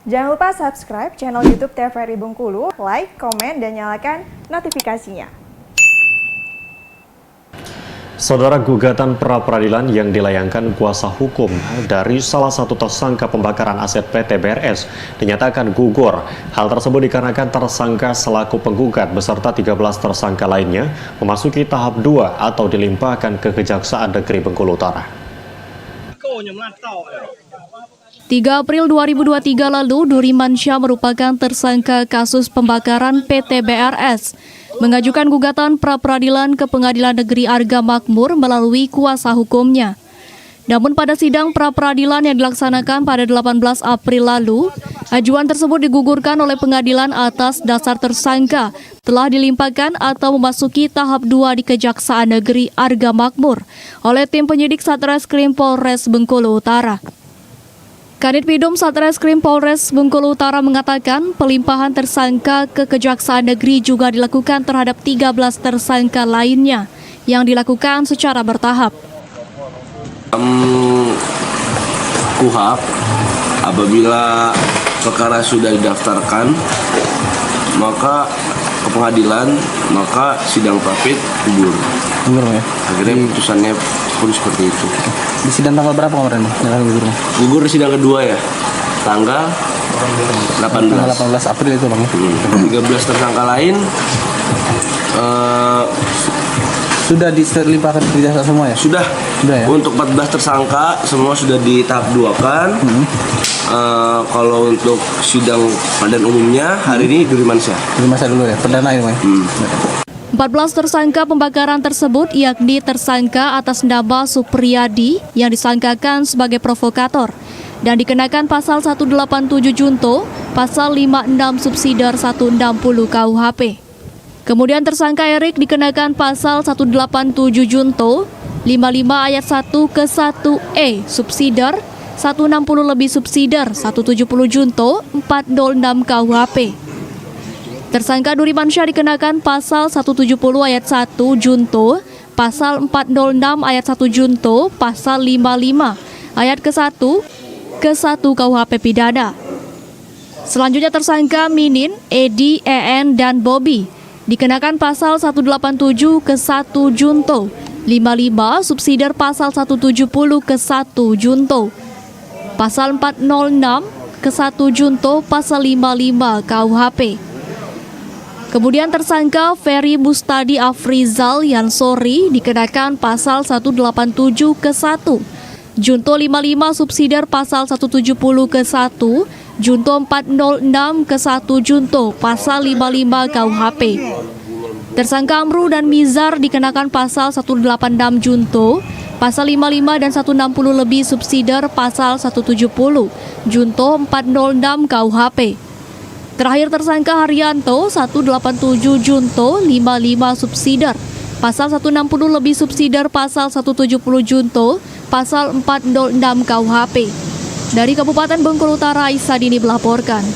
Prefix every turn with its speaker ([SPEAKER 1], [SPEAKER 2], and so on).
[SPEAKER 1] Jangan lupa subscribe channel YouTube TVRI Bengkulu, like, komen, dan nyalakan notifikasinya.
[SPEAKER 2] Saudara, gugatan pra-peradilan yang dilayangkan kuasa hukum dari salah satu tersangka pembakaran aset PT BRS dinyatakan gugur. Hal tersebut dikarenakan tersangka selaku penggugat beserta 13 tersangka lainnya memasuki tahap 2 atau dilimpahkan ke Kejaksaan Negeri Bengkulu Utara.
[SPEAKER 3] 3 April 2023 lalu, Duriman Syah merupakan tersangka kasus pembakaran PT BRS, mengajukan gugatan pra-peradilan ke Pengadilan Negeri Arga Makmur melalui kuasa hukumnya. Namun pada sidang pra-peradilan yang dilaksanakan pada 18 April lalu, ajuan tersebut digugurkan oleh pengadilan atas dasar tersangka telah dilimpahkan atau memasuki tahap 2 di Kejaksaan Negeri Arga Makmur oleh tim penyidik Satreskrim Polres Bengkulu Utara. Kanit Pidum Satreskrim Polres Bengkulu Utara mengatakan pelimpahan tersangka ke Kejaksaan Negeri juga dilakukan terhadap 13 tersangka lainnya yang dilakukan secara bertahap.
[SPEAKER 4] KUHP apabila perkara sudah didaftarkan maka ke pengadilan, maka sidang pra-pid gugur.
[SPEAKER 5] Ya?
[SPEAKER 4] Akhirnya putusannya pun seperti itu.
[SPEAKER 5] Di sidang tanggal berapa kemarin?
[SPEAKER 4] Gugur di sidang kedua ya, tanggal 18.
[SPEAKER 5] Tanggal 18 April itu Bang.
[SPEAKER 4] 13 tersangka lain
[SPEAKER 5] sudah dilimpahkan ke Kejaksaan semua ya?
[SPEAKER 4] Sudah ya? Untuk 14 tersangka semua sudah di tahap 2 kan. Kalau untuk sidang padan umumnya hari ini Duriman Syah.
[SPEAKER 5] Duriman Syah dulu ya, perdana ini Bang.
[SPEAKER 3] 14 tersangka pembakaran tersebut yakni tersangka atas nama Supriyadi yang disangkakan sebagai provokator dan dikenakan pasal 187 Junto, pasal 56 Subsidiar 160 KUHP. Kemudian tersangka Erik dikenakan pasal 187 Junto, 55 ayat 1 ke 1E Subsidiar 160 lebih Subsidiar 170 Junto, 406 KUHP. Tersangka Duriman Syah dikenakan pasal 170 ayat 1 Junto, pasal 406 ayat 1 Junto, pasal 55 ayat ke-1 KUHP Pidana. Selanjutnya tersangka Minin, Edi, EN, dan Bobby dikenakan pasal 187 ke 1 Junto, 55 Subsidiar pasal 170 ke 1 Junto, pasal 406 ke 1 Junto, pasal 55 KUHP. Kemudian tersangka Ferry Mustadi Afrizal Yansori dikenakan pasal 187 ke 1 Junto 55 Subsidiar pasal 170 ke 1 Junto 406 ke 1 Junto pasal 55 KUHP. Tersangka Amru dan Mizar dikenakan pasal 186 Junto, pasal 55 dan 160 lebih Subsidiar pasal 170 Junto 406 KUHP. Terakhir tersangka Haryanto 187 Junto 55 Subsidiar pasal 160 lebih Subsidiar pasal 170 Junto pasal 406 KUHP. Dari Kabupaten Bengkulu Utara, Isadini melaporkan.